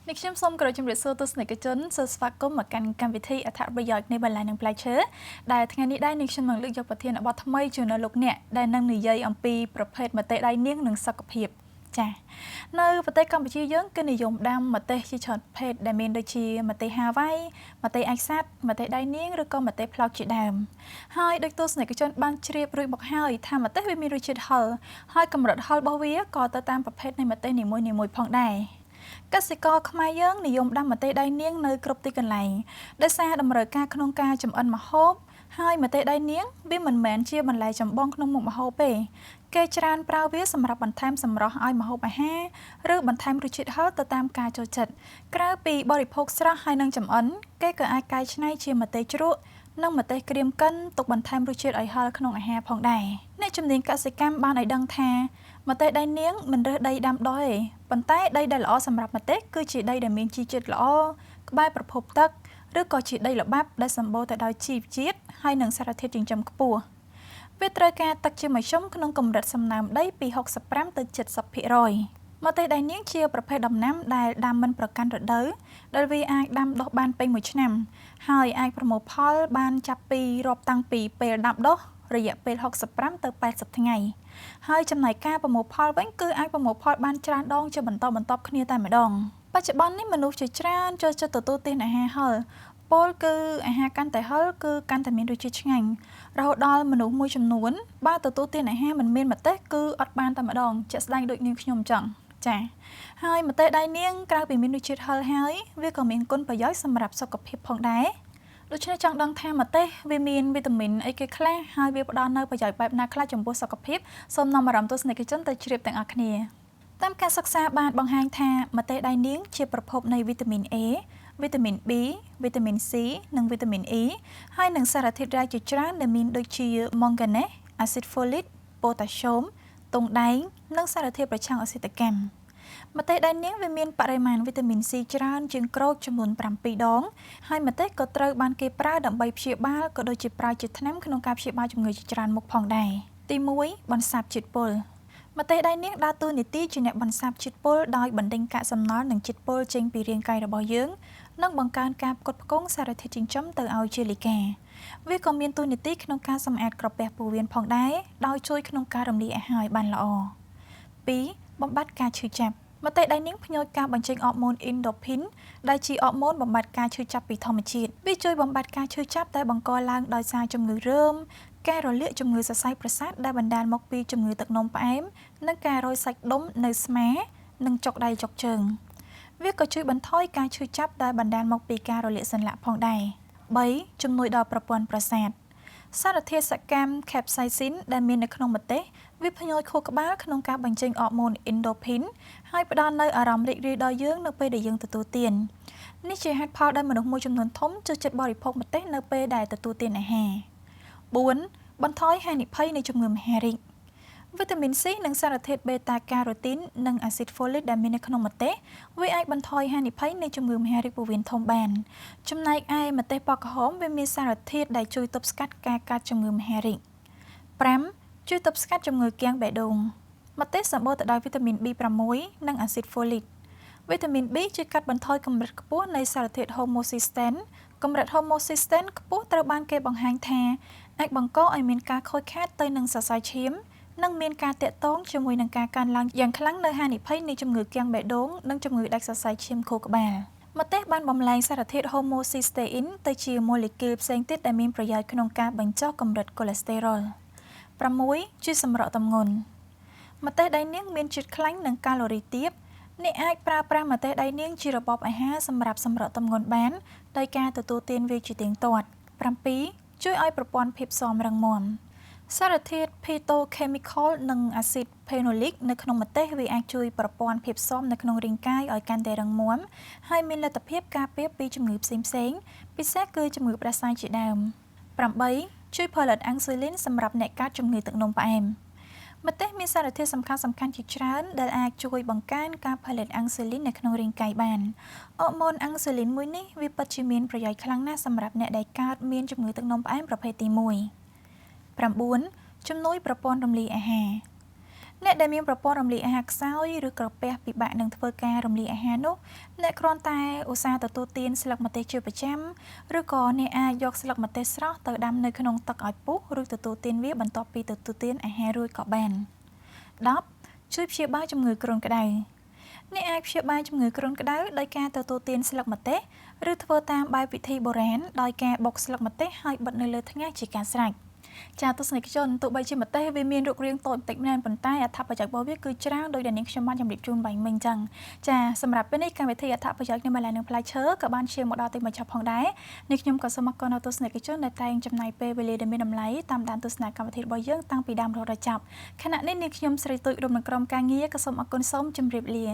នេះខ្ញុំសូមគោរពជំរាបសួរទស្សនិកជនសូមស្វាគមន៍មកកាន់កម្មវិធីអត្ថប្រយោជន៍នៃបន្លែនិងផ្លែឈើដែលថ្ងៃនេះដែរនេះខ្ញុំនឹងលើកយកប្រធានបទថ្មីជូនដល់លោកអ្នកដែលនឹងនិយាយអំពីប្រភេទម្ទេសដៃនាងនិងសុខភាពចា៎នៅប្រទេសកម្ពុជាយើងគេនិយមដាំម្ទេសជាច្រើនប្រភេទដែលមានដូចជាម្ទេសហាវ៉ៃម្ទេសឯកសាត់ម្ទេសដៃនាងឬក៏ម្ទេសផ្លោកជាដើមហើយដូចទស្សនិកជនបានជ្រាបរួចមកហើយថាម្ទេសវាមានរសជាតិហឹរហើយកម្រិតហឹររបស់វាក៏ទៅតាមប្រភេទនៃម្ទេសនីមួយៗផងដែរកសិករខ្មែរយើងនិយមដាំម្ទេសដៃនាងនៅគ្រប់ទីកន្លែងដោយសារតម្រូវការក្នុងការចម្អិនម្ហូបហើយម្ទេសដៃនាងវាមិនមែនជាបន្លែចម្បងក្នុងមុខម្ហូបទេគេច្រើនប្រើវាសម្រាប់បន្ថែមសម្រស់ឲ្យម្ហូបអាហារឬបន្ថែមរសជាតិហឹរទៅតាមការចូលចិត្តក្រៅពីបរិភោគស្រស់ហើយនឹងចម្អិនគេក៏អាចកែច្នៃជាម្ទេសជ្រក់និងម្ទេសក្រៀមកិនទុកបន្ថែមរសជាតិឲ្យហឹរក្នុងអាហារផងដែរអ្នកជំនាញកសិកម្មបានឲ្យដឹងថាម្ទេសដៃនាងមិនរើសដីដាំដុះទេប៉ុន្តែដីដែលល្អសម្រាប់ម្ទេសគឺជាដីដែលមានជីជាតិល្អក្បែរប្រភពទឹកឬក៏ជាដីល្បាប់ដែលសម្បូរទៅដោយជីវជាតិហើយនិងសារធាតុចិញ្ចឹមខ្ពស់វាត្រូវការទឹកជាមធ្យមក្នុងកម្រិតសំណើមដីពី65ទៅ70%ម្ទេសដៃនាងជាប្រភេទដំណាំដែលដាំមិនប្រកាន់រដូវដែលវាអាចដាំដុះបានពេញមួយឆ្នាំហើយអាចប្រមូលផលបានចាប់ពីរាប់តាំងពីពេលដាំដុះរយៈពេល65ទៅ80ថ្ងៃហើយចំណែកការប្រមូលផលវិញគឺអាចប្រមូលផលបានច្រើនដងជាបន្តបន្ទាប់គ្នាតែម្ដងបច្ចុប្បន្ននេះមនុស្សជាច្រើនចូលចិត្តទទួលទានអាហារហឹរពោលគឺអាហារកាន់តែហឹរគឺកាន់តែមានរសជាតិឆ្ងាញ់រហូតដល់មនុស្សមួយចំនួនបើទទួលទានអាហារមិនមានម្ទេសគឺអត់បានតែម្ដងជាក់ស្ដែងដូចនាងខ្ញុំចឹងចា៎ហើយម្ទេសដៃនាងក្រៅពីមានរសជាតិហឹរហើយវាក៏មានគុណប្រយោជន៍សម្រាប់សុខភាពផងដែរដូច្នេះចង់ដឹងថាម្ទេសវាមានវីតាមីនអីគេខ្លះហើយវាផ្ដល់នូវប្រយោជន៍បែបណាខ្លះចំពោះសុខភាពសូមនាំអារម្មណ៍ទស្សនិកជនទៅជ្រាបទាំងអស់គ្នាតាមការសិក្សាបានបង្ហាញថាម្ទេសដៃនាងជាប្រភពនៃវីតាមីន A វីតាមីន B វីតាមីន C និងវីតាមីន E ហើយនិងសារធាតុរ៉ែជាច្រើនដែលមានដូចជា Manganese អាស៊ីតហ្វូលីក ប៉ូតាស្យូម តុងដែងនិងសារធាតុប្រឆាំងអុកស៊ីតកម្មម្ទេសដៃនាងវាមានបរិមាណវីតាមីន C ច្រើនជាងក្រូចចំនួន7ដងហើយម្ទេសក៏ត្រូវបានគេប្រើដើម្បីព្យាបាលក៏ដូចជាប្រើជាថ្នាំក្នុងការព្យាបាលជំងឺជាច្រើនមុខផងដែរទី1បន្សាបជាតិពុលម្ទេសដៃនាងដើរតួនាទីជាអ្នកបន្សាបជាតិពុលដោយបណ្ដេញកាកសំណល់និងជាតិពុលចេញពីរាងកាយរបស់យើងនិងបង្កើនការផ្គត់ផ្គង់សារធាតុចិញ្ចឹមទៅឲ្យជាលិកាវាក៏មានតួនាទីក្នុងការសម្អាតក្រពះពោះវៀនផងដែរដោយជួយក្នុងការរំលាយអាហារឲ្យបានល្អ2បំបត្តិការឈឺចាប់ម្ទេសដៃនាងផ្ញើការបញ្ចេញអរម៉ូនអ៊ីនដូភីនដែលជាអរម៉ូនបំបត្តិការឈឺចាប់ពីធម្មជាតិវាជួយបំបត្តិការឈឺចាប់ដែលបង្កឡើងដោយសារជំងឺរ៉ឺមការរលាកជំងឺសរសៃប្រសាទដែលបណ្ដាលមកពីជំងឺទឹកនោមផ្អែមនិងការរោយសាច់ដុំនៅស្មានិងចុកដៃចុកជើងវាក៏ជួយបន្ថយការឈឺចាប់ដែលបណ្ដាលមកពីការរលាកសន្លាក់ផងដែរ3ជំនួយដល់ប្រព័ន្ធប្រសាទសារធាតុសកម្ម capsaicin ដែលមាននៅក្នុងម្ទេសវាផ្ញើខួរក្បាលក្នុងការបញ្ចេញអរម៉ូនអ៊ីនដូភីនហើយផ្ដល់នូវអារម្មណ៍រីករាយដល់យើងនៅពេលដែលយើងទទួលទាននេះជាហេតុផលដែលមនុស្សមួយចំនួនធំចូលចិត្តបរិភោគម្ទេសនៅពេលដែលទទួលទានអាហារ4បន្ថយហានិភ័យនៃជំងឺមហារីកវីតាមីន C និងសារធាតុ beta carotene និងអាស៊ីតហ្វូលីកដែលមាននៅក្នុងម្ទេសវាអាចបន្ថយហានិភ័យនៃជំងឺមហារីកពោះវៀនធំបានចំណែកឯម្ទេសពណ៌ក្រហមវាមានសារធាតុដែលជួយទប់ស្កាត់ការកើតជំងឺមហារីក5ជួយទប់ស្កាត់ជំងឺគាំងបេះដូងម្ទេសសម្បូរទៅដោយវីតាមីន B6 និងអាស៊ីតហ្វូលីកវីតាមីន B ជួយកាត់បន្ថយកម្រិតខ្ពស់នៃសារធាតុ homocysteine កម្រិត homocysteine ខ្ពស់ត្រូវបានគេបង្ហាញថាអាចបង្កឲ្យមានការខូចខាតទៅនឹងសរសៃឈាមនិងមានការតាក់ទងជាមួយនឹងការកើនឡើងយ៉ាងខ្លាំងនៅហានិភ័យនៃជំងឺគាំងបេះដូងនិងជំងឺដាច់សរសៃឈាមខួរក្បាលម្ទេសបានបំលែងសារធាតុ homocysteine ទៅជាម៉ូលេគុលផ្សេងទៀតដែលមានប្រយោជន៍ក្នុងការបញ្ចុះកម្រិតកូឡេស្តេរ៉ុល6ជួយសម្រកទម្ងន់ម្ទេសដៃនាងមានជាតិខ្លាញ់និងកាឡូរីទាបអ្នកអាចប្រើប្រាស់ម្ទេសដៃនាងជារបបអាហារសម្រាប់សម្រកទម្ងន់បានដោយការទទួលទានវាជាទៀងទាត់7ជួយឲ្យប្រព័ន្ធភាពស៊ាំរឹងមាំសារធាតុ phytochemical និងអាស៊ីត phenolic នៅក្នុងម្ទេសវាអាចជួយប្រព័ន្ធភាពស៊ាំនៅក្នុងរាងកាយឲ្យកាន់តែរឹងមាំហើយមានលទ្ធភាពការពារពីជំងឺផ្សេងៗពិសេសគឺជំងឺផ្ដាសាយជាដើម8ជួយផលិតអាំងស៊ូលីនសម្រាប់អ្នកកើតជំងឺទឹកនោមផ្អែមម្ទេសមានសារធាតុសំខាន់ៗជាច្រើនដែលអាចជួយបង្កើនការផលិតអាំងស៊ូលីននៅក្នុងរាងកាយបានអរម៉ូនអាំងស៊ូលីនមួយនេះវាពិតជាមានប្រយោជន៍ខ្លាំងណាស់សម្រាប់អ្នកដែលកើតមានជំងឺទឹកនោមផ្អែមប្រភេទទី1 9ជំនួយប្រព័ន្ធរំលាយអាហារ អ្នកដែលមានប្រព័ន្ធរំលាយអាហារខ្សោយឬក្រពះពិបាកនឹងធ្វើការរំលាយអាហារនោះអ្នកគ្រាន់តែឧស្សាហ៍ទទួលទានស្លឹកម្ទេសជាប្រចាំឬក៏អ្នកអាចយកស្លឹកម្ទេសស្រស់ទៅដាំនៅក្នុងទឹកឲ្យពុះឬទទួលទានវាបន្ទាប់ពីទទួលទានអាហាររួចក៏បាន 10. ជួយព្យាបាលជំងឺគ្រុនក្តៅអ្នកអាចព្យាបាលជំងឺគ្រុនក្តៅដោយការទទួលទានស្លឹកម្ទេសឬធ្វើតាមបែបវិធីបុរាណដោយការបុកស្លឹកម្ទេសហើយបិទនៅលើថ្ងាសជាការស្រេចចាទស្សនិកជនទោះបីជាម្ទេសវាមានរូបរាងតូចបន្តិចម្នាក់ប៉ុន្តែអត្ថប្រយោជន៍របស់វាគឺច្រើនដោយដែលនាងខ្ញុំបានជម្រាបជូនបែបមិញចឹងចាសម្រាប់ពេលនេះកម្មវិធីអត្ថប្រយោជន៍នៃបន្លែនិងផ្លែឈើក៏បានឈានមកដល់ទីបញ្ចប់ផងដែរនាងខ្ញុំក៏សូមអរគុណដល់ទស្សនិកជនដែលតែងចំណាយពេលវេលាដ៏មានតម្លៃតាមដានទស្សនាកម្មវិធីរបស់យើងតាំងពីដើមរហូតដល់ចប់ខណៈនេះនាងខ្ញុំស្រីទូចរួមនឹងក្រុមការងារក៏សូមអរគុណសូមជម្រាបលា